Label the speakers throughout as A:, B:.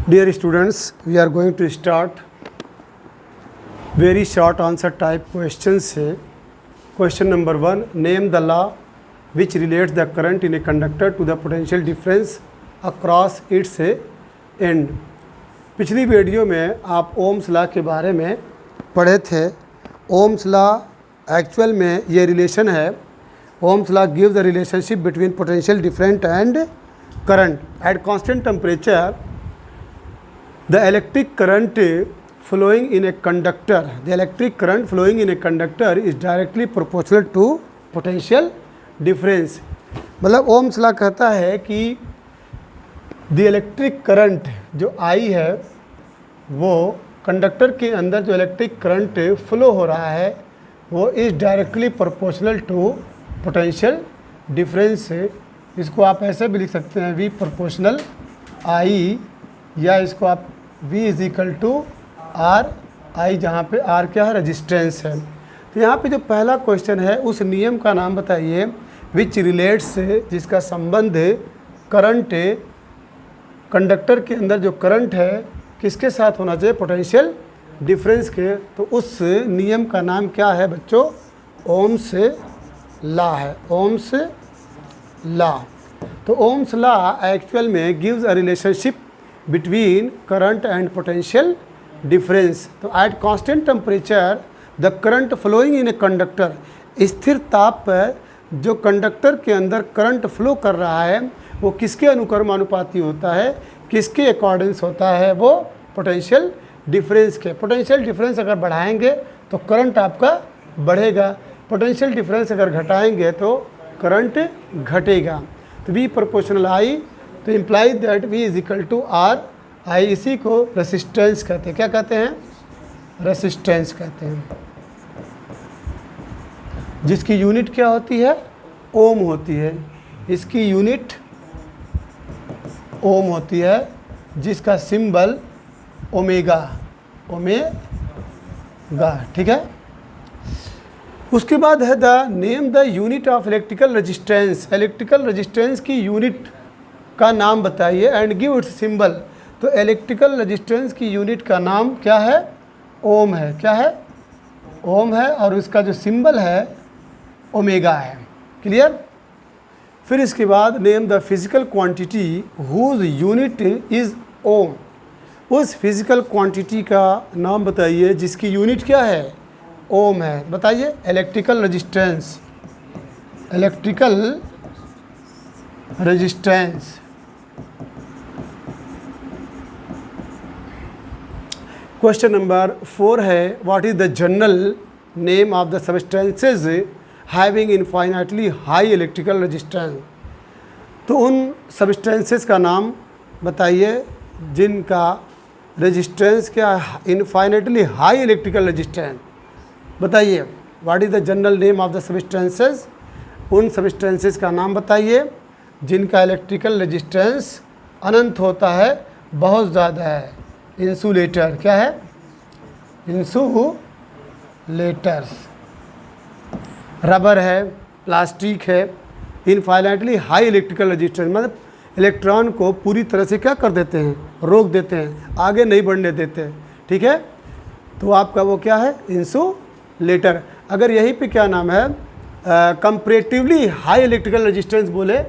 A: Dear students, we are going to start very short answer type questions से. Question number 1, name the law which relates the current in a conductor to the potential difference across its end. पिछली video में आप ohms law के बारे में पढ़े थे. Ohm's law actual में ये रिलेशन है. Ohm's law give the relationship between potential different and current eight constant temperature. The electric current flowing in a conductor, the electric current flowing in a conductor is directly proportional to potential difference. मतलब Ohm's law कहता है कि the electric current जो I है वो conductor के अंदर जो इलेक्ट्रिक करंट फ्लो हो रहा है वो is directly proportional to potential difference. इसको आप ऐसे भी लिख सकते हैं V प्रोपोर्शनल I, या इसको आप V is equal to R I, जहाँ पे R क्या है, रेजिस्टेंस है. तो यहाँ पे जो पहला क्वेश्चन है उस नियम का नाम बताइए विच रिलेट्स, जिसका संबंध करंट, कंडक्टर के अंदर जो करंट है किसके साथ होना चाहिए, पोटेंशियल डिफरेंस के. तो उस नियम का नाम क्या है बच्चों, ओम्स लॉ है. Ohm's law. तो ओम्स लॉ एक्चुअल में gives a relationship between current and potential difference. तो at constant temperature the current flowing in a conductor, स्थिर ताप पर जो कंडक्टर के अंदर करंट फ्लो कर रहा है वो किसके अनुक्रमानुपाती होता है, किसके अकॉर्डिंग्स होता है, वो पोटेंशियल डिफरेंस के. पोटेंशियल डिफरेंस अगर बढ़ाएंगे तो करंट आपका बढ़ेगा, पोटेंशियल डिफरेंस अगर घटाएंगे तो करंट घटेगा. तो V प्रोपोर्शनल I, तो imply that V is equal to R I. इसी को रेसिस्टेंस कहते हैं. क्या कहते हैं, रेसिस्टेंस कहते हैं. जिसकी यूनिट क्या होती है, ओम होती है. इसकी यूनिट ओम होती है, जिसका सिंबल ओमेगा, ओमेगा. ठीक है. उसके बाद है the name the unit of electrical resistance. Electrical resistance की यूनिट का नाम बताइए एंड गिव इट्स सिंबल. तो इलेक्ट्रिकल रेजिस्टेंस की यूनिट का नाम क्या है, ओम है. क्या है, ओम है, और उसका जो सिंबल है ओमेगा है. क्लियर. फिर इसके बाद name the physical quantity whose unit is ohm. उस फिजिकल क्वांटिटी का नाम बताइए जिसकी यूनिट क्या है, ओम है. बताइए. Electrical resistance, electrical resistance. Question number 4 है what is the general name of the substances having infinitely high electrical resistance. तो उन सब्सटेंसेस का नाम बताइए जिनका रेजिस्टेंस क्या, इनफाइनाइटली हाई इलेक्ट्रिकल रेजिस्टेंस. बताइए. What is the general name of the substances. उन सब्सटेंसेस का नाम बताइए जिनका इलेक्ट्रिकल रेजिस्टेंस अनंत होता है, बहुत ज़्यादा है. इंसुलेटर. क्या है, इंसुलेटर्स. रबर है, प्लास्टिक है. इनफाइनाइटली हाई इलेक्ट्रिकल रेजिस्टेंस मतलब इलेक्ट्रॉन को पूरी तरह से क्या कर देते हैं, रोक देते हैं, आगे नहीं बढ़ने देते. ठीक है. तो आपका वो क्या है, इंसुलेटर. अगर यहीं पे क्या नाम है, कंपैरेटिवली हाई इलेक्ट्रिकल रेजिस्टेंस बोले,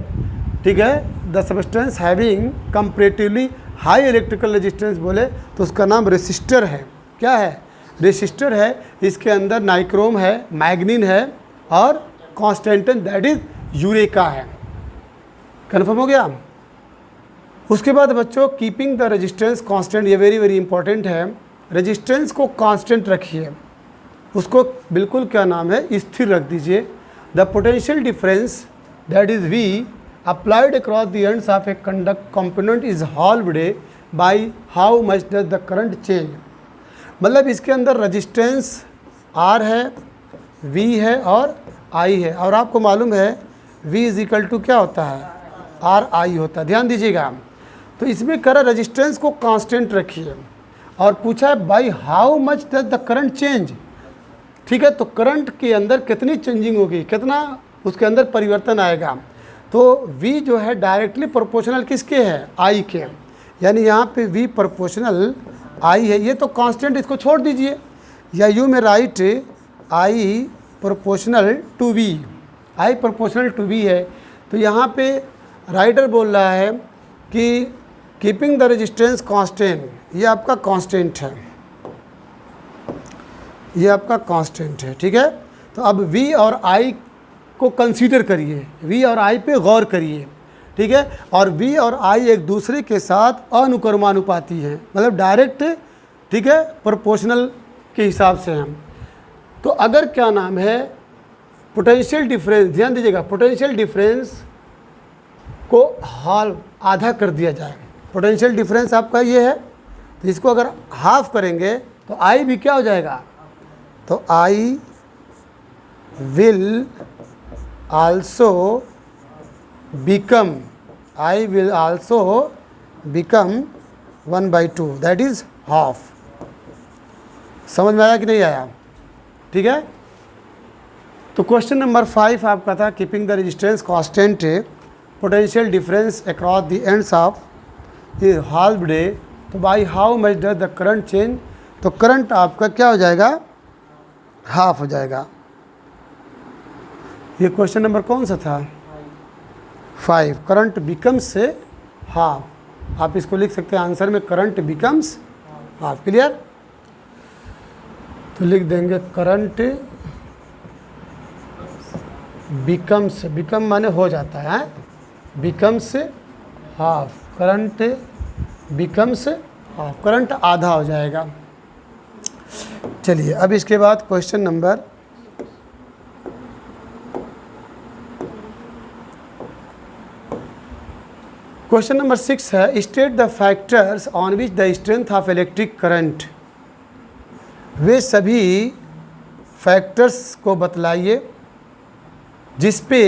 A: ठीक है, the substance having comparatively high electrical resistance बोले तो उसका नाम रेसिस्टर है. क्या है, रेसिस्टर है. इसके अंदर नाइक्रोम है, मैग्नीन है और कॉन्स्टेंटन दैट इज यूरेका है. कन्फर्म हो गया. उसके बाद बच्चों कीपिंग द रेजिस्टेंस कांस्टेंट, ये वेरी वेरी इंपॉर्टेंट है. रेजिस्टेंस को कांस्टेंट रखिए, उसको बिल्कुल क्या नाम है, स्थिर रख दीजिए. The potential difference that is V applied across the ends of a conduct component is halved by how much does the current change. मतलब इसके अंदर रेजिस्टेंस R है, V है और I है. और आपको मालूम है V इज इक्वल टू क्या होता है, R I होता है. ध्यान दीजिएगा. तो इसमें करा रेजिस्टेंस को कांस्टेंट रखिए और पूछा है by how much does the current change. ठीक है. तो करंट के अंदर कितनी चेंजिंग होगी, कितना उसके अंदर परिवर्तन आएगा. तो V जो है डायरेक्टली प्रोपोर्शनल किसके है, I के. यानी यहाँ पे v प्रोपोर्शनल I है, ये तो कांस्टेंट, इसको छोड़ दीजिए, या you may write I proportional to v, I proportional to v है। तो यहाँ पे राइटर बोल रहा है कि कीपिंग द रेजिस्टेंस कांस्टेंट, ये आपका कांस्टेंट है, ये आपका कांस्टेंट है, ठीक है। तो अब v और I को कंसीडर करिए, v और I पे गौर करिए, ठीक है। और v और I एक दूसरे के साथ अनुक्रमानुपाती हैं, मतलब डायरेक्ट, ठीक है, प्रोपोर्शनल के हिसाब से हैं। तो अगर क्या नाम है पोटेंशियल डिफरेंस, ध्यान दीजिएगा, पोटेंशियल डिफरेंस को हाफ आधा कर दिया जाए, पोटेंशियल डिफरेंस आपका ये है, तो इसको अगर हाफ करेंगे तो I भी क्या हो जाएगा, तो I will also become 1/2, that is half. समझ में आया कि नहीं आया, ठीक है। तो क्वेश्चन नंबर 5 आपका था keeping the resistance constant potential difference across the ends of a half day, तो by how much does the current change, तो करंट आपका क्या हो जाएगा, हाफ हो जाएगा। ये क्वेश्चन नंबर कौन सा था, 5, करंट बिकम्स से हाफ, आप इसको लिख सकते हैं आंसर में, करंट बिकम्स हाफ, क्लियर। तो लिख देंगे करंट बिकम्स, बिकम माने हो जाता है, becomes half, current becomes half, current आधा हो जाएगा। चलिए अब इसके बाद क्वेश्चन नंबर क्वेश्चन नंबर 6 है, state the factors on which the strength of electric current, वे सभी फैक्टर्स को बतलाइए जिस पे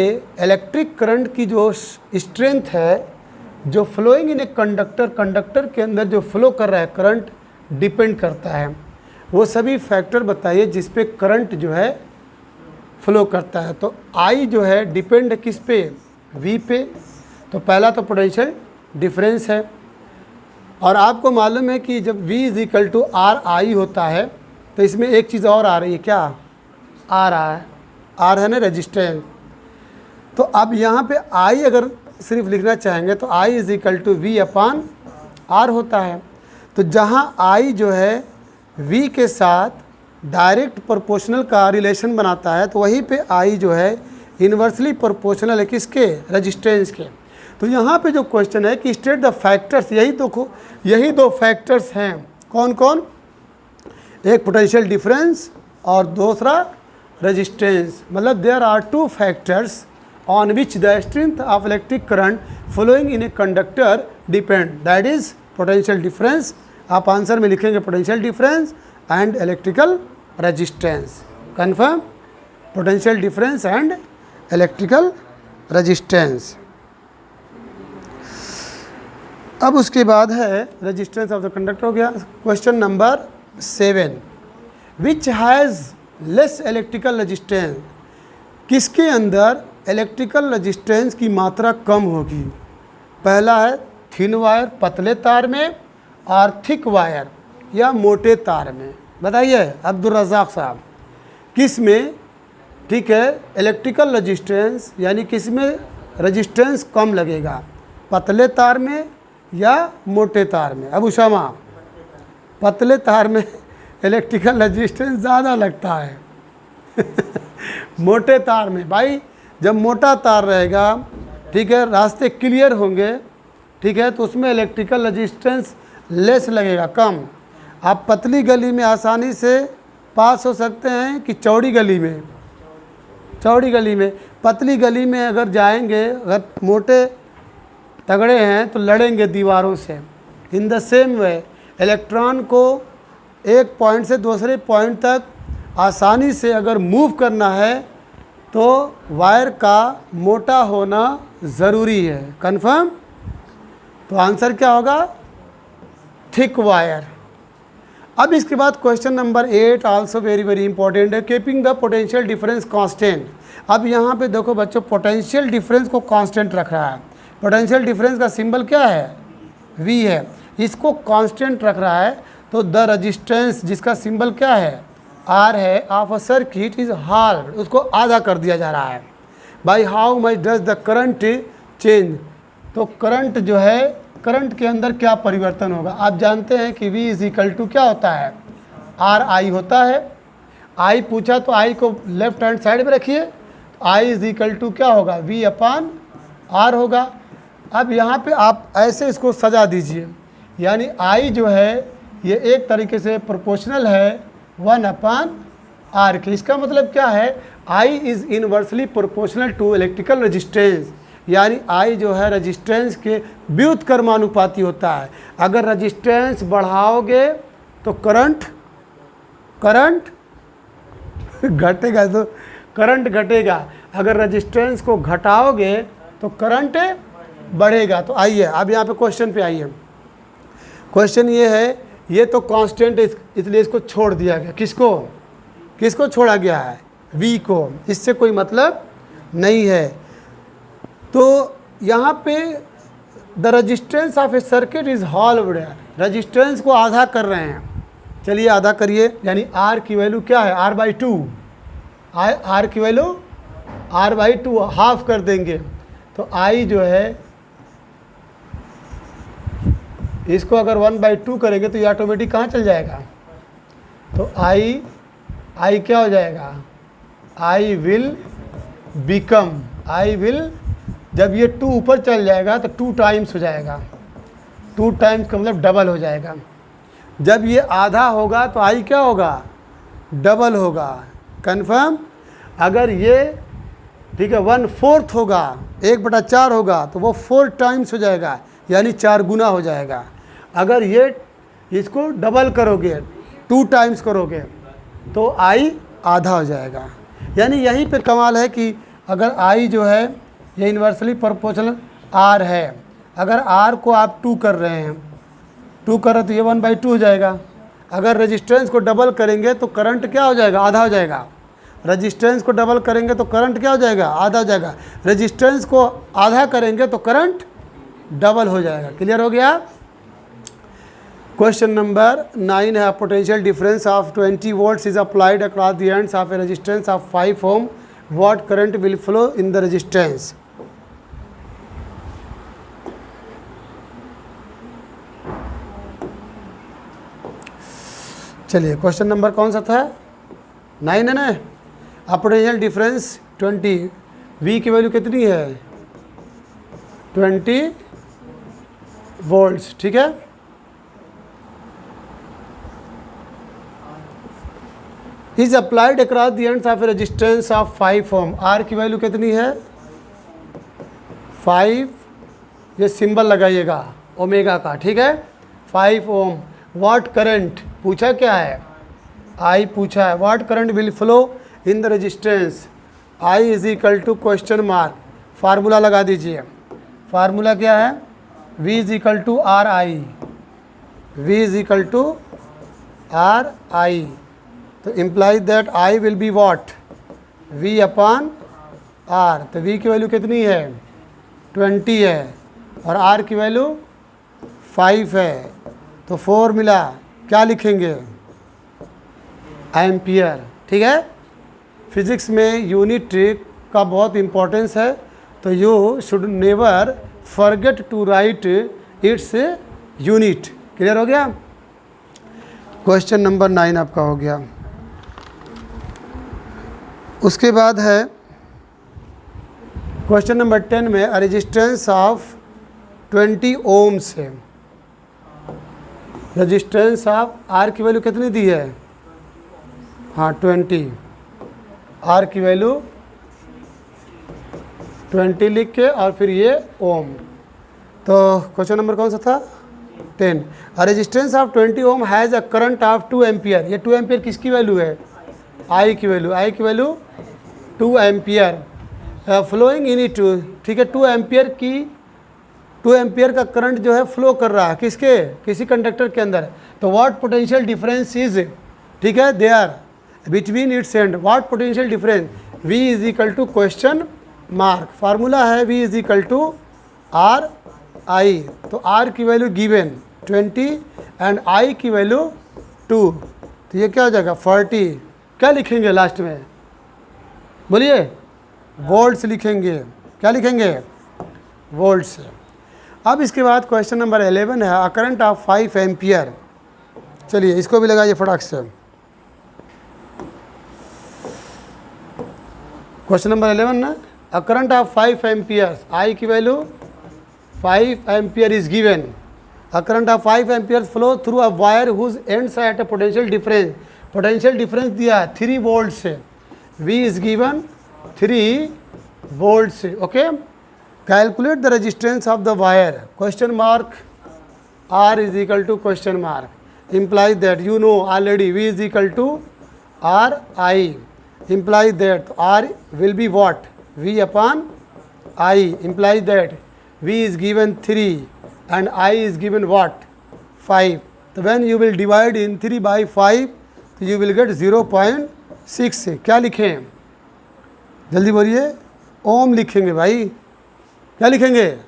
A: इलेक्ट्रिक करंट की जो स्ट्रेंथ है, जो flowing in a conductor, conductor के अंदर जो फ्लो कर रहा है करंट, डिपेंड करता है। वो सभी फैक्टर बताइए जिस पे करंट जो है फ्लो करता है। तो I जो है डिपेंड किस पे, V पे। तो पहला तो पोटेंशियल डिफरेंस है, और आपको मालूम है कि जब V = RI होता है तो इसमें एक चीज़ और आ रही है, क्या आ रहा है, R है ना रेजिस्टेंस। तो अब यहाँ पे I अगर सिर्फ लिखना चाहेंगे तो I = V/R होता है। तो जहाँ I जो है V के साथ डायरेक्ट प्रोपोर्शनल का रिलेशन बनाता है, तो वहीं पे I जो है इन्वर्सली प्रोपोर्शनल है किसके, रेजिस्टेंस के। तो यहाँ पे जो क्वेश्चन है कि स्टेट द फैक्टर्स, यही दो फैक्टर्स हैं, कौन कौन, एक पोटेंशियल डिफरेंस और दूसरा रेजिस्टेंस, मतलब there are 2 factors on which the strength of electric current flowing in a conductor depend, that is potential difference. आप आंसर में लिखेंगे potential difference and electrical resistance, confirm, potential difference and electrical resistance. अब उसके बाद है resistance of the conductor हो गया। Question number 7, which has less electrical resistance, किसके अंदर इलेक्ट्रिकल रेजिस्टेंस की मात्रा कम होगी। पहला है थिन वायर, पतले तार में, और थिक वायर या मोटे तार में। बताइए अब्दुल रज़ाक साहब, किस में, ठीक है, इलेक्ट्रिकल रेजिस्टेंस यानी किस में रेजिस्टेंस कम लगेगा, पतले तार में या मोटे तार में। अब उशामा, पतले तार में इलेक्ट्रिकल रेजिस्टेंस ज़्यादा लगता है मोटे तार में भाई, जब मोटा तार रहेगा, ठीक है, रास्ते क्लियर होंगे, ठीक है, तो उसमें इलेक्ट्रिकल रेजिस्टेंस लेस लगेगा, कम। आप पतली गली में आसानी से पास हो सकते हैं कि चौड़ी गली में, पतली गली में अगर जाएंगे, अगर मोटे तगड़े हैं तो लड़ेंगे दीवारों से। In the same way electron को एक पॉइंट से दूसरे पॉइंट तक आसानी से अगर मूव करना है तो वायर का मोटा होना ज़रूरी है, कंफर्म। तो आंसर क्या होगा, थिक वायर। अब इसके बाद question number 8 also very important है, keeping the potential difference constant. अब यहाँ पे देखो बच्चों, पोटेंशियल डिफरेंस को कांस्टेंट रख रहा है। पोटेंशियल डिफरेंस का सिंबल क्या है, V है। इसको कांस्टेंट रख रहा है, तो द रजिस्टेंस जिसका सिंबल क्या है, आर है, ऑफ अ सर्किट इज हाल्व्ड, उसको आधा कर दिया जा रहा है। By how much does the current change, तो करंट जो है, करंट के अंदर क्या परिवर्तन होगा। आप जानते हैं कि V इज इक्वल टू क्या होता है, आर आई होता है। आई पूछा तो आई को लेफ्ट हैंड साइड में रखिए, आई इज इक्वल टू क्या होगा, V अपान आर होगा। अब यहाँ पे आप ऐसे इसको सजा दीजिए, यानी आई जो है ये एक तरीके से प्रोपोर्शनल है 1 अपान आर के। इसका मतलब क्या है, I is inversely proportional to electrical resistance, यानी आई जो है रेजिस्टेंस के व्युत्क्रमानुपाती होता है। अगर रेजिस्टेंस बढ़ाओगे तो करंट घटेगा, तो करंट घटेगा। अगर रेजिस्टेंस को घटाओगे तो करंट बढ़ेगा। तो आइए अब यहाँ पे क्वेश्चन पे आइए। क्वेश्चन ये है, ये तो कांस्टेंट इसलिए इसको छोड़ दिया गया। किसको छोड़ा गया है, V को, इससे कोई मतलब नहीं है। तो यहाँ पे the resistance of a circuit is halved, resistance को आधा कर रहे हैं। चलिए आधा करिए, यानी R की वैल्यू क्या है, R/2, R की वैल्यू R/2 हाफ कर देंगे, तो I जो है इसको अगर 1/2 करेंगे तो ये ऑटोमेटिक कहाँ चल जाएगा, तो I क्या हो जाएगा, I विल जब ये 2 ऊपर चल जाएगा तो 2 टाइम्स हो जाएगा, 2 टाइम्स का मतलब डबल हो जाएगा। जब ये आधा होगा तो I क्या होगा, डबल होगा। कन्फर्म। अगर ये ठीक है 1/4 होगा, 1/4 होगा, तो वो 4 टाइम्स हो जाएगा, यानी 4 गुना हो जाएगा। अगर ये इसको डबल करोगे, 2 टाइम्स करोगे, तो I आधा हो जाएगा। यानी यहीं पे कमाल है कि अगर I जो है ये इन्वर्सली प्रोपोर्शनल R है, अगर R को आप 2 कर रहे हैं, 2 कर रहे तो ये 1/2 हो जाएगा। अगर रेजिस्टेंस को डबल करेंगे तो करंट क्या हो जाएगा, आधा हो जाएगा। रेजिस्टेंस को डबल करेंगे तो करंट क्या हो जाएगा, आधा हो जाएगा। रेजिस्टेंस को आधा करेंगे तो करंट डबल हो जाएगा। क्लियर हो गया। क्वेश्चन नंबर 9 है, potential difference of 20 volts is applied across the ends of a resistance of 5 ohm, what current will flow in the resistance. चलिए क्वेश्चन नंबर कौन सा था, 9 है ना। पोटेंशियल डिफरेंस 20, V की वैल्यू कितनी है, 20 वोल्ट्स, ठीक है। Is applied across the ends of a resistance of 5 ohm, R की वैल्यू कितनी है, 5, ये सिंबल लगाइएगा ओमेगा का, ठीक है, 5 ओम। व्हाट करंट पूछा क्या है, I पूछा है। What current will flow in the resistance, I is equal to question mark, formula लगा दीजिए। फार्मूला क्या है, V is equal to RI, V is equal to RI, तो implies that I will be what, V upon R। तो V की value कितनी है, 20 है, और R की वैल्यू 5 है, तो 4 मिला, क्या लिखेंगे, एम्पियर, ठीक है। फिज़िक्स में यूनिट का बहुत इम्पोर्टेंस है, तो you should never forget to write its unit. Clear हो गया। क्वेश्चन नंबर 9 आपका हो गया। उसके बाद है क्वेश्चन नंबर 10 में रेजिस्टेंस ऑफ 20 ओम्स है। रेजिस्टेंस ऑफ R की वैल्यू कितनी दी है, हाँ 20, R की वैल्यू 20 लिख के और फिर ये ओम। तो क्वेश्चन नंबर कौन सा था, 10। Resistance of 20 ohm has a current of 2 ampere. ये 2 एम्पियर किसकी वैल्यू है, I की वैल्यू, I की value 2 ampere flowing in it, ठीक है। 2 एम्पियर का करंट जो है फ्लो कर रहा है किसके, किसी कंडक्टर के अंदर। तो व्हाट पोटेंशियल डिफरेंस इज, ठीक है, there between its end, what potential difference, V is equal to question mark. Formula है V is equal to RI, तो R की वैल्यू गिवन 20 एंड I की वैल्यू 2, तो ये क्या हो जाएगा 40। क्या लिखेंगे लास्ट में, बोलिए, वोल्ट्स लिखेंगे। क्या लिखेंगे, वोल्ट्स। अब इसके बाद क्वेश्चन नंबर 11 है, अ करंट ऑफ 5 एम्पियर। चलिए इसको भी लगाइए फटाक से। क्वेश्चन नंबर 11 ना, a current of 5 ampere, I की value 5 ampere is given. A current of 5 ampere flow through a wire whose ends at a potential difference. Potential difference दिया है 3 वोल्ट से, V इज गिवन 3 वोल्ट से। Okay, calculate the resistance of the wire, question mark, R is equal to question mark, implies that you know already V is equal to RI, implies that R will be what, V upon I, implies that V is given 3 and I is given what, 5. So when you will divide in 3 by 5, तो you will get 0.6। क्या लिखें, जल्दी बोलिए, ओम लिखेंगे भाई। क्या लिखेंगे,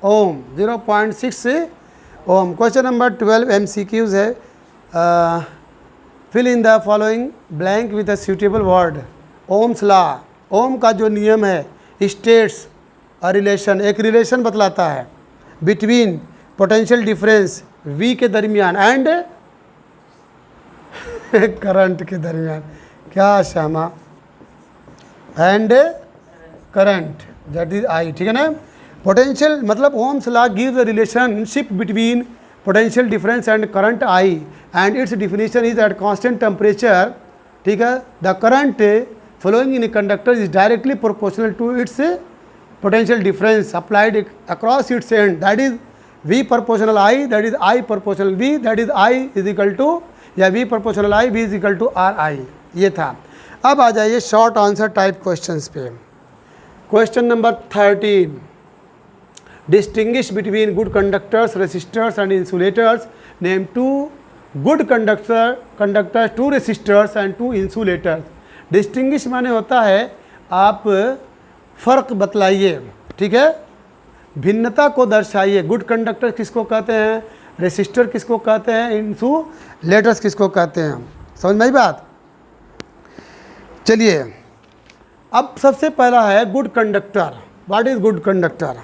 A: ohm, 0.6 ohm. Question number 12 MCQs है, fill in the following blank with a suitable word. Ohm's law, Ohm का जो नियम है, स्टेट्स अ रिलेशन, एक रिलेशन बतलाता है बिटवीन पोटेंशियल डिफरेंस V के दरमियान एंड करंट के दरमियान। क्या श्यामा, and current, that is I, ठीक है ना। पोटेंशियल मतलब Ohm's law gives the relationship between potential difference and current I and its definition is at constant temperature, ठीक है, the current flowing in a conductor is directly proportional to its potential difference applied across its end, that is V proportional I, that is I proportional V, that is I is equal to, या V proportional I, V is equal to RI। ये था। अब आ जाइए short answer type questions पे। Question number 13, distinguish between good conductors, resistors and insulators, name 2 good conductors, 2 resistors and 2 insulators. Distinguish माने होता है आप फ़र्क बतलाइए, ठीक है, भिन्नता को दर्शाइए। गुड कंडक्टर किसको कहते हैं, रेसिस्टर किसको कहते हैं, इंसुलेटर्स किसको कहते हैं, समझ में आई बात। चलिए अब सबसे पहला है good conductor. What is good conductor,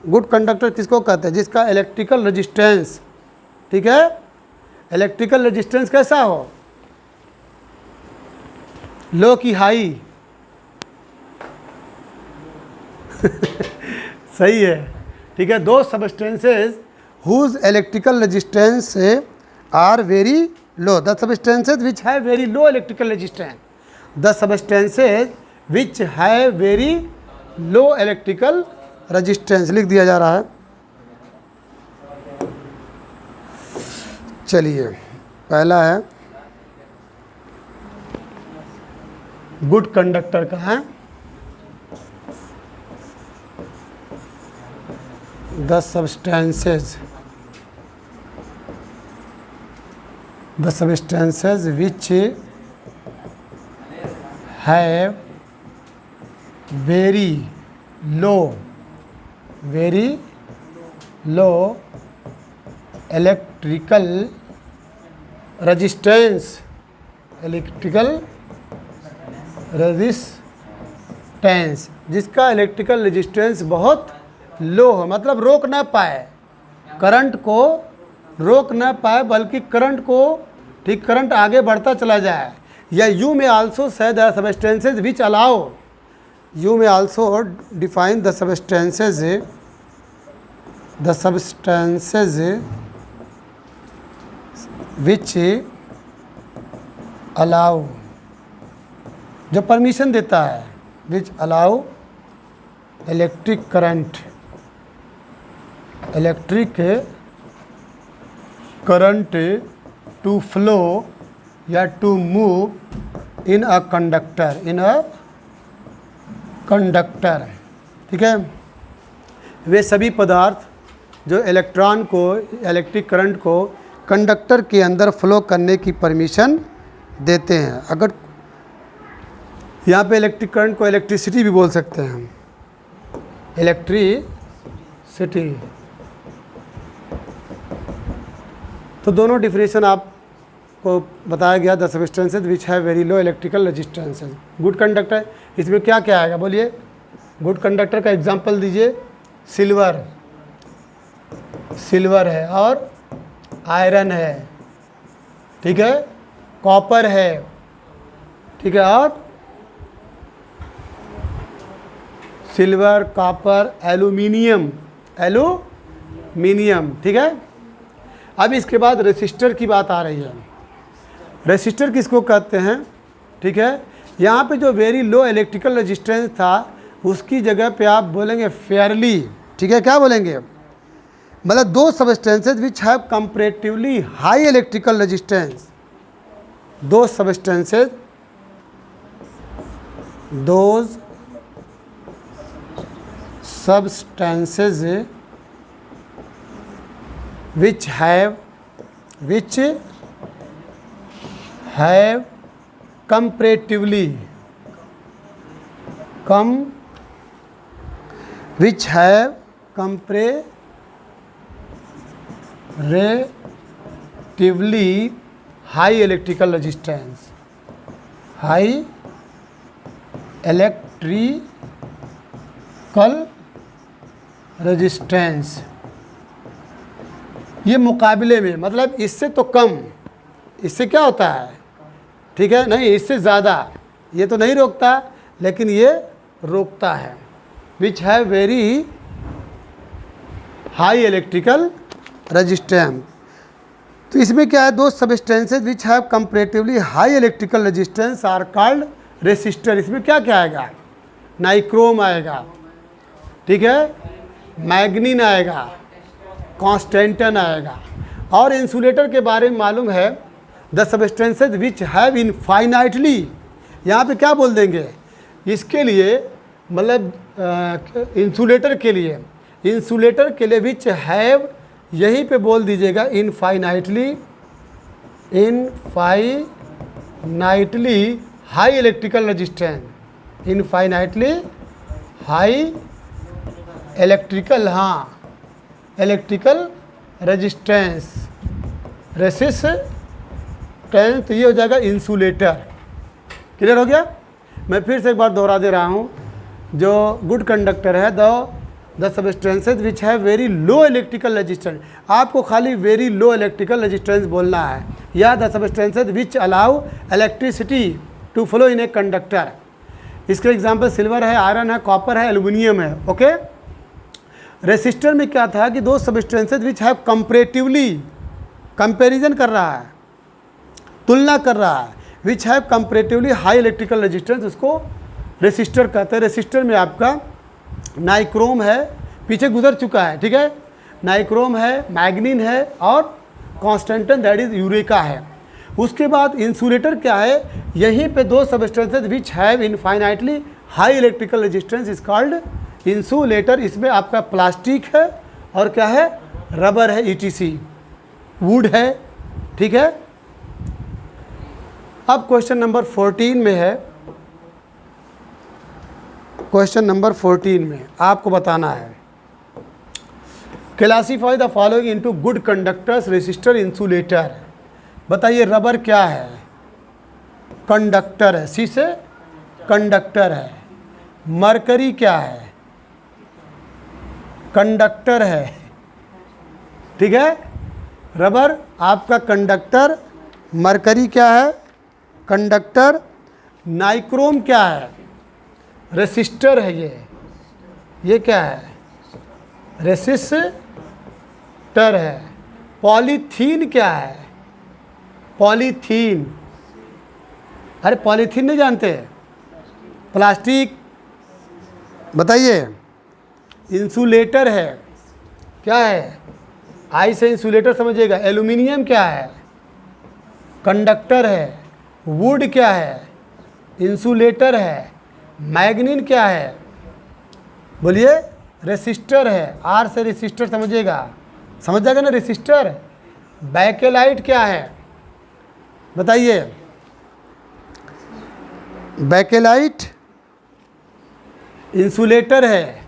A: good conductor किसको कहते हैं, जिसका इलेक्ट्रिकल रेजिस्टेंस, ठीक है, इलेक्ट्रिकल रेजिस्टेंस कैसा हो, लो की हाई सही है, ठीक है। 2 substances whose electrical resistance are very low, the substances which have very low electrical resistance, the substances which have very low electrical resistance लिख दिया जा रहा है। चलिए पहला है गुड कंडक्टर का है, the substances which have very low electrical resistance, जिसका इलेक्ट्रिकल रेजिस्टेंस बहुत लो हो, मतलब रोक ना पाए, करंट को रोक ना पाए, बल्कि करंट को, ठीक, करंट आगे बढ़ता चला जाए। या you may also say the substances which allow, you may also define the substances which allow, जो परमिशन देता है, which allow electric current to flow या to move in a conductor, ठीक है। वे सभी पदार्थ जो इलेक्ट्रॉन को, इलेक्ट्रिक करंट को कंडक्टर के अंदर फ्लो करने की परमिशन देते हैं। अगर यहाँ पे इलेक्ट्रिक करंट को इलेक्ट्रिसिटी भी बोल सकते हैं हम, इलेक्ट्रिसिटी, तो दोनों डिफिनेशन आपको बताया गया। The substances which have very low electrical resistances. Good conductor, इसमें क्या क्या आएगा बोलिए? गुड कंडक्टर का एग्जांपल दीजिए। सिल्वर, सिल्वर है और आयरन है, ठीक है, कॉपर है, ठीक है, और सिल्वर, कॉपर, एल्यूमिनियम, एल्यूमिनियम, ठीक है। अब इसके बाद रेसिस्टर की बात आ रही है। रेसिस्टर किसको कहते हैं? ठीक है, यहाँ पे जो वेरी लो इलेक्ट्रिकल रेजिस्टेंस था उसकी जगह पे आप बोलेंगे फेयरली, ठीक है। क्या बोलेंगे? मतलब दो substances which have comparatively high electrical resistance, दो substances, those substances which have comparatively high electrical resistance, high electrical resistance, ये मुकाबले में, मतलब इससे तो कम, इससे क्या होता है, ठीक है, नहीं इससे ज़्यादा, ये तो नहीं रोकता लेकिन ये रोकता है। Which have very high electrical resistance. तो इसमें क्या है? दो substances which have comparatively high electrical resistance are called resistor. इसमें क्या क्या आएगा? नाइक्रोम आएगा, ठीक है, मैग्नीन आएगा, कॉन्स्टेंटन आएगा। और इंसुलेटर के बारे में मालूम है, the substances which have infinitely, यहाँ पे क्या बोल देंगे इसके लिए, मतलब इंसुलेटर के लिए, इंसुलेटर के लिए विच हैव, यहीं पे बोल दीजिएगा infinitely, infinitely high electrical resistance, infinitely high electrical, हाँ इलेक्ट्रिकल रेजिस्टेंस, रेसिस्टेंस, तो ये हो जाएगा इंसुलेटर। क्लियर हो गया? मैं फिर से एक बार दोहरा दे रहा हूँ। जो गुड कंडक्टर है, the substances which have very low electrical resistance, आपको खाली वेरी लो इलेक्ट्रिकल रेजिस्टेंस बोलना है, या the substances which allow electricity to flow in a conductor. इसके एग्जाम्पल सिल्वर है, आयरन है, कॉपर है, एल्यूमिनियम है, ओके। रेसिस्टर में क्या था कि दो substances which have comparatively, comparison कर रहा है, तुलना कर रहा है, which have comparatively high electrical resistance, उसको रेसिस्टर कहते हैं। रेसिस्टर में आपका नाइक्रोम है, पीछे गुजर चुका है, ठीक है, नाइक्रोम है, मैग्नीन है और कॉन्स्टेंटन दैट इज यूरेका है। उसके बाद इंसुलेटर क्या है? यहीं पे दो substances which have infinitely high electrical resistance is called insulator. इसमें आपका प्लास्टिक है और क्या है? रबर है, ETC, वुड है, ठीक है। अब क्वेश्चन नंबर 14 में है, क्वेश्चन नंबर 14 में आपको बताना है, classify the following into good conductors, resistor, insulator. बताइए रबर क्या है? कंडक्टर है, सी से कंडक्टर है। मरकरी क्या है? कंडक्टर है, ठीक है। रबर आपका कंडक्टर, मरकरी क्या है? कंडक्टर। नाइक्रोम क्या है? रेसिस्टर है। ये क्या है? रेसिस्टर है। पॉलीथीन क्या है? पॉलीथीन, अरे पॉलीथीन नहीं जानते? प्लास्टिक। बताइए। इंसुलेटर है, क्या है? आई से इंसुलेटर समझिएगा। एल्यूमिनियम क्या है? कंडक्टर है। वुड क्या है? इंसुलेटर है। मैग्नीन क्या है? बोलिए। रेसिस्टर है। आर से रेसिस्टर समझिएगा, समझ जाएगा ना रेसिस्टर। बैकेलाइट क्या है? बताइए। बैकेलाइट इंसुलेटर है।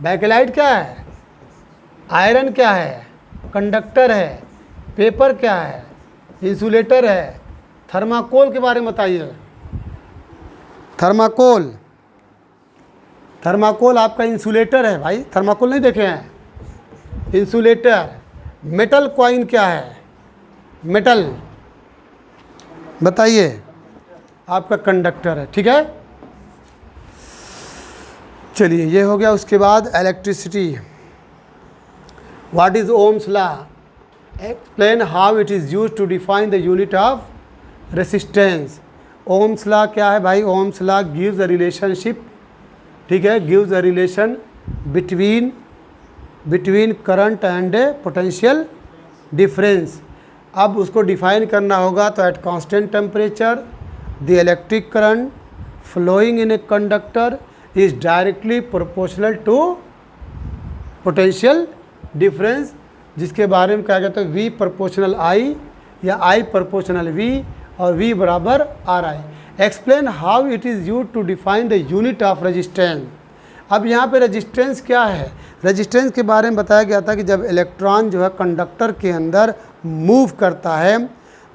A: बैकेलाइट क्या है? आयरन क्या है? कंडक्टर है। पेपर क्या है? इंसुलेटर है। थर्माकोल के बारे में बताइए। थर्माकोल, थर्माकोल आपका इंसुलेटर है भाई, थर्माकोल नहीं देखे हैं? इंसुलेटर। मेटल कॉइन क्या है? मेटल बताइए, आपका कंडक्टर है। ठीक है, चलिए ये हो गया। उसके बाद electricity, what is Ohm's law? Explain how it is use to define the unit of resistance. Ohm's law क्या है भाई? Ohm's law gives a relationship, ठीक है, gives a relation between current and potential difference. अब उसको define करना होगा तो at constant temperature the electric current flowing in a conductor is directly proportional to potential difference, जिसके बारे में कहा गया तो V प्रोपोर्शनल I या I प्रोपोर्शनल V और V बराबर RI। Explain how it is use to define the unit of resistance. अब यहाँ पे रेजिस्टेंस क्या है? रेजिस्टेंस के बारे में बताया गया था कि जब इलेक्ट्रॉन जो है कंडक्टर के अंदर मूव करता है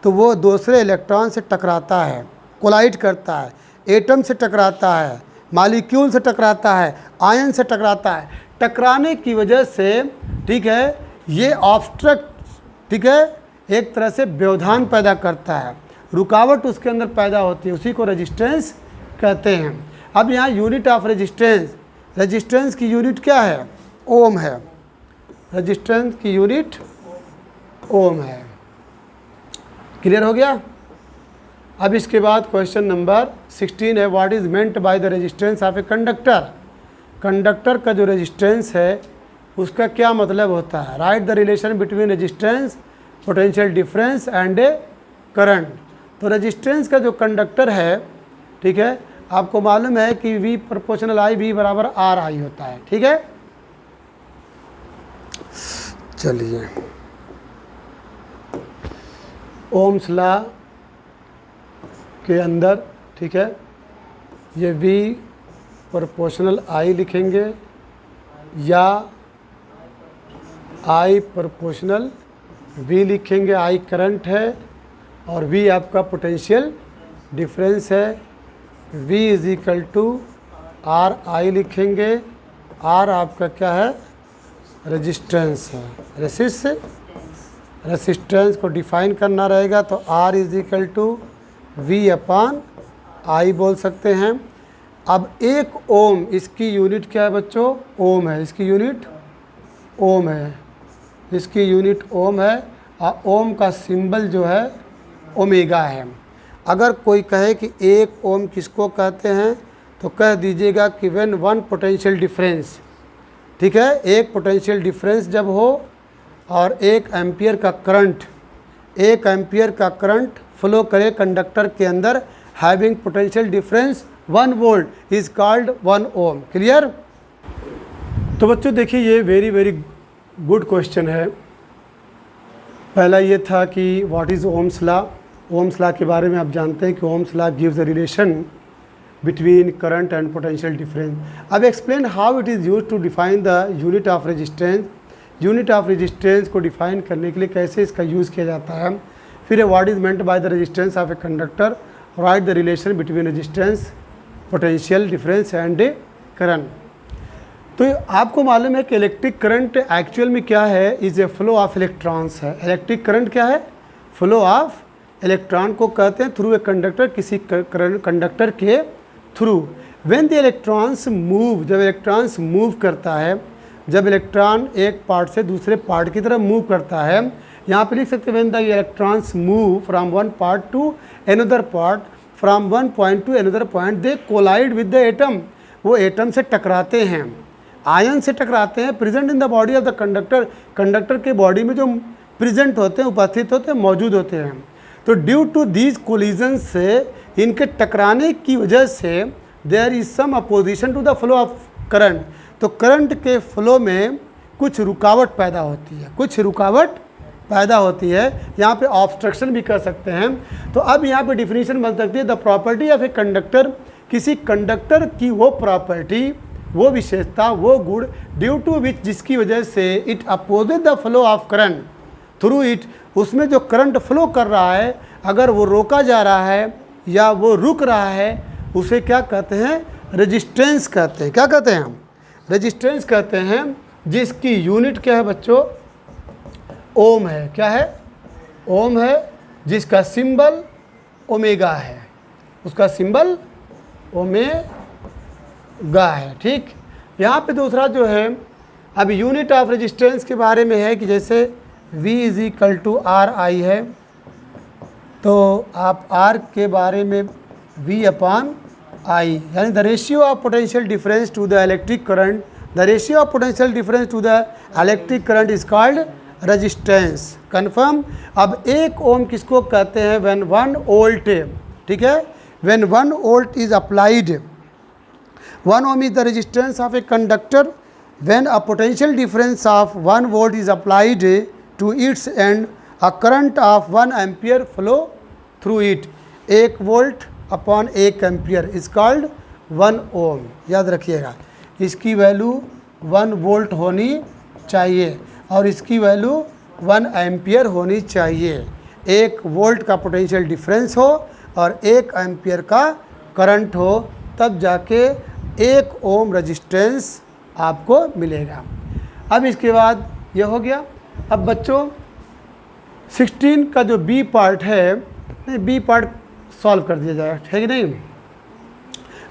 A: तो वो दूसरे इलेक्ट्रॉन से टकराता है, कोलाइड करता है, एटम से टकराता है, मालिक्यूल से टकराता है, आयन से टकराता है। टकराने की वजह से, ठीक है, ये ऑब्स्ट्रक्ट, ठीक है, एक तरह से व्यवधान पैदा करता है, रुकावट उसके अंदर पैदा होती है, उसी को रेजिस्टेंस कहते हैं। अब यहाँ यूनिट ऑफ रेजिस्टेंस, रेजिस्टेंस की यूनिट क्या है? ओम है। रेजिस्टेंस की यूनिट ओम है। क्लियर हो गया? अब इसके बाद क्वेश्चन नंबर 16 है, what is meant by the resistance of A conductor. Conductor का जो रेजिस्टेंस है उसका क्या मतलब होता है? Right the relation between resistance, potential difference and A current. तो रेजिस्टेंस का जो कंडक्टर है, ठीक है, आपको मालूम है कि V प्रोपोर्शनल I, V बराबर RI होता है। ठीक है, चलिए ओम्स लॉ के अंदर, ठीक है, ये V प्रोपोर्शनल I लिखेंगे या I प्रोपोर्शनल V लिखेंगे। I करंट है और V आपका पोटेंशियल डिफरेंस है। V is equal to R I लिखेंगे। R आपका क्या है? रेजिस्टेंस है। रेसिस्टेंस को डिफाइन करना रहेगा तो R is equal to V upon I बोल सकते हैं। अब 1 ओम, इसकी यूनिट क्या है बच्चों? ओम है। इसकी यूनिट ओम है, इसकी यूनिट ओम है। और ओम का सिंबल जो है ओमेगा है। अगर कोई कहे कि 1 ओम किसको कहते हैं तो कह दीजिएगा कि व्हेन 1 पोटेंशियल डिफरेंस, ठीक है, एक पोटेंशियल डिफरेंस जब हो और 1 एम्पियर का करंट, 1 एम्पियर का करंट फ्लो करे कंडक्टर के अंदर having potential difference 1 volt is called 1 ohm. Clear? तो बच्चों देखिए, ये वेरी गुड क्वेश्चन है। पहला ये था कि what is Ohm's law. Ohm's law के बारे में आप जानते हैं कि Ohm's law gives a relation between current and potential difference. अब explain how it is use to define the unit of resistance. Unit of resistance को डिफाइन करने के लिए कैसे इसका यूज़ किया जाता है। फिर what is meant by the resistance of a conductor, right the relation between resistance, potential difference and current. तो आपको मालूम है कि इलेक्ट्रिक करंट एक्चुअल में क्या है? Is a flow of electrons है। इलेक्ट्रिक करंट क्या है? फ्लो ऑफ इलेक्ट्रॉन को कहते हैं थ्रू ए कंडक्टर, किसी कंडक्टर के through. When the electrons move, जब इलेक्ट्रॉन्स मूव करता है, जब इलेक्ट्रॉन एक पार्ट से दूसरे पार्ट की तरफ मूव करता है, यहाँ पे लिख सकते हैं when the electrons move from one part to another part, from one point to another point, they collide with the atom. वो एटम से टकराते हैं, आयन से टकराते हैं। Present in the body of the conductor, conductor के body में जो प्रेजेंट होते हैं, उपस्थित होते हैं, मौजूद होते हैं। तो ड्यू टू दीज कोलिजन से, इनके टकराने की वजह से there is some opposition to the flow of current. तो करंट के फ्लो में कुछ रुकावट पैदा होती है, कुछ रुकावट पैदा होती है। यहाँ पे ऑब्स्ट्रक्शन भी कर सकते हैं। तो अब यहाँ पे डिफिनीशन बन सकती है the property of a conductor, किसी कंडक्टर की वो प्रॉपर्टी, वो विशेषता, वो गुण ड्यू टू विच, जिसकी वजह से it opposite the flow of current through it, उसमें जो करंट फ्लो कर रहा है अगर वो रोका जा रहा है या वो रुक रहा है, उसे क्या कहते हैं? रेजिस्टेंस कहते हैं। क्या कहते हैं हम? रेजिस्टेंस कहते हैं, जिसकी यूनिट क्या है बच्चों? ओम है। क्या है? ओम है, जिसका सिंबल ओमेगा है, उसका सिंबल ओमेगा है। ठीक, यहाँ पे दूसरा जो है, अब यूनिट ऑफ रेजिस्टेंस के बारे में है कि जैसे V = RI है, तो आप R के बारे में V/I, यानी the ratio of potential difference to the electric current, the ratio of potential difference to the electric current is called resistance. Confirm. अब 1 ओम किसको कहते हैं? व्हेन 1 वोल्ट, ठीक है, when 1 volt is applied, 1 ohm is the resistance of a conductor when a potential difference of 1 volt is applied to its end, a current of 1 ampere flow through it। 1 volt upon 1 ampere is called 1 ओम। याद रखिएगा, इसकी value 1 volt होनी चाहिए और इसकी value 1 ampere होनी चाहिए। 1 volt का पोटेंशियल डिफरेंस हो और 1 एम्पियर का करंट हो, तब जाके 1 ओम रेजिस्टेंस आपको मिलेगा। अब इसके बाद यह हो गया। अब बच्चों 16 का जो बी पार्ट है, बी पार्ट सॉल्व कर दिया जाएगा, है कि नहीं?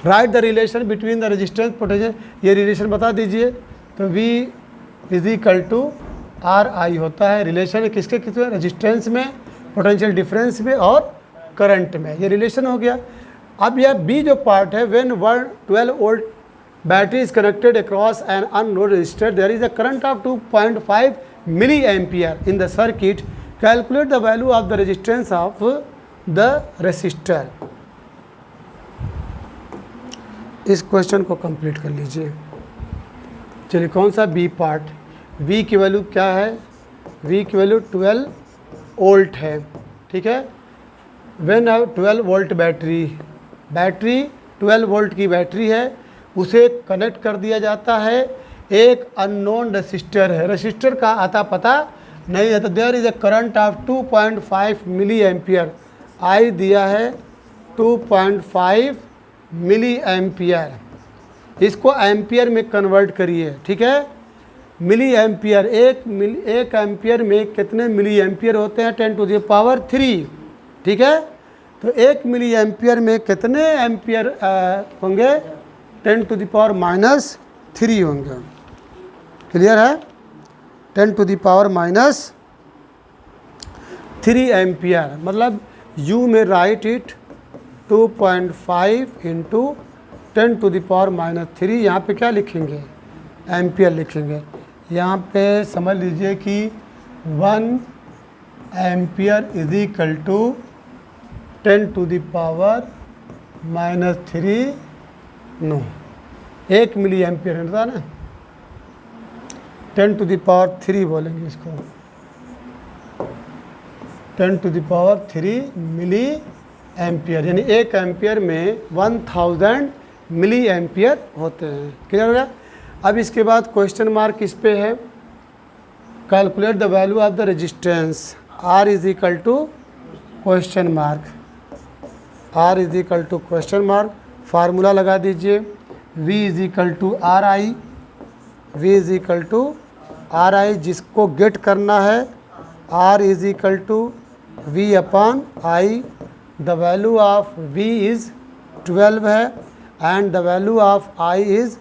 A: Right the relation between the resistance potential, ये रिलेशन बता दीजिए। तो V = RI होता है। रिलेशन किसके किसके? रेजिस्टेंस में, पोटेंशियल डिफरेंस में और करंट में, ये रिलेशन हो गया। अब यह बी जो पार्ट है, when 12 volt battery is connected across an unknown resistor, there is a current of 2.5 milli ampere in the circuit, calculate the value of the resistance of the resistor. इस question को complete कर लीजिए। चलिए, कौन सा B part? V की value क्या है? V की वैल्यू 12 वोल्ट है, ठीक है। व्हेन 12 वोल्ट बैटरी 12 वोल्ट की बैटरी है, उसे कनेक्ट कर दिया जाता है। एक अननोन रेसिस्टर है, रेसिस्टर का आता पता नहीं है, तो there is a current of 2.5 milli ampere. I दिया है 2.5 मिली एम्पियर, इसको एम्पियर में कन्वर्ट करिए, ठीक है। मिली एम्पियर, एक एम्पियर में कितने मिली एम्पियर होते हैं? 10⁻³ ठीक है। तो 1 मिली एम्पियर में कितने एम्पियर होंगे? 10⁻³ होंगे। क्लियर है? 10⁻³ एम्पियर, मतलब यू में राइट इट 2.5 × 10⁻³ यहाँ पे क्या लिखेंगे? एम्पियर लिखेंगे। यहाँ पे समझ लीजिए कि 1 एम्पियर = 10⁻³ नो, 1 मिली एम्पियर है ना, 10⁻³ बोलेंगे इसको, 10⁻³ मिली एम्पियर, यानी 1 एम्पियर में 1000 मिली एम्पियर होते हैं। क्लियर हो गया? अब इसके बाद क्वेश्चन मार्क किस पे है? Calculate the value of the resistance. R = question mark, R = question mark, formula लगा दीजिए। V = RI, जिसको गेट करना है। R = V/I, the value of V is 12 है and the value of I is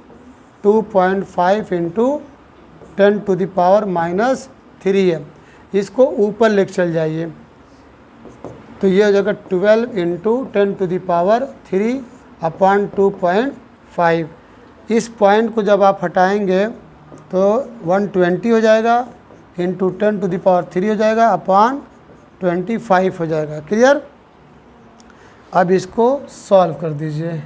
A: 2.5 × 10⁻³ है। इसको ऊपर लेके चल जाइए, तो ये हो जाएगा 12 × 10⁻³ अपॉन 2.5। इस पॉइंट को जब आप हटाएंगे तो 120 हो जाएगा, इंटू 10⁻³ हो जाएगा, अपॉन 25 हो जाएगा। क्लियर? अब इसको सॉल्व कर दीजिए।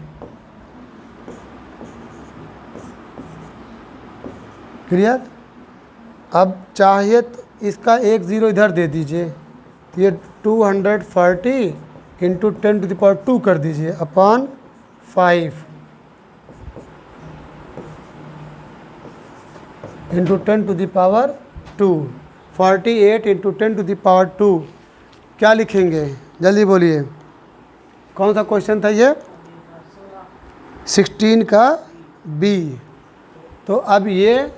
A: क्लियर? अब चाहिए तो इसका 1 0 इधर दे दीजिए, ये 240 × 10⁻² कर दीजिए, अपॉन 5 × 10⁻²। 48 इंटू 10⁻², क्या लिखेंगे? जल्दी बोलिए, कौन सा क्वेश्चन था ये? 16 का बी। तो अब ये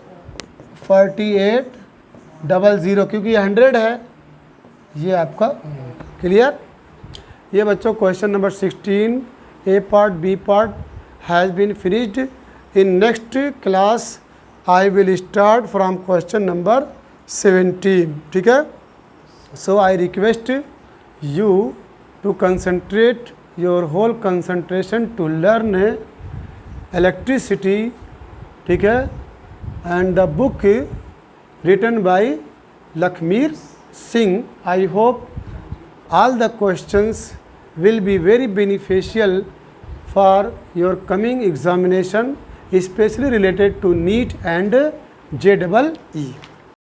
A: 4800, क्योंकि ये 100 है, ये आपका क्लियर। ये बच्चों question number 16 A part B part has been finished. In next class I will start from question number 17, ठीक है। So I request you to concentrate your whole concentration to learn electricity, ठीक है, and the book written by Lakhmeer Singh. I hope all the questions will be very beneficial for your coming examination, especially related to NEET and JEE.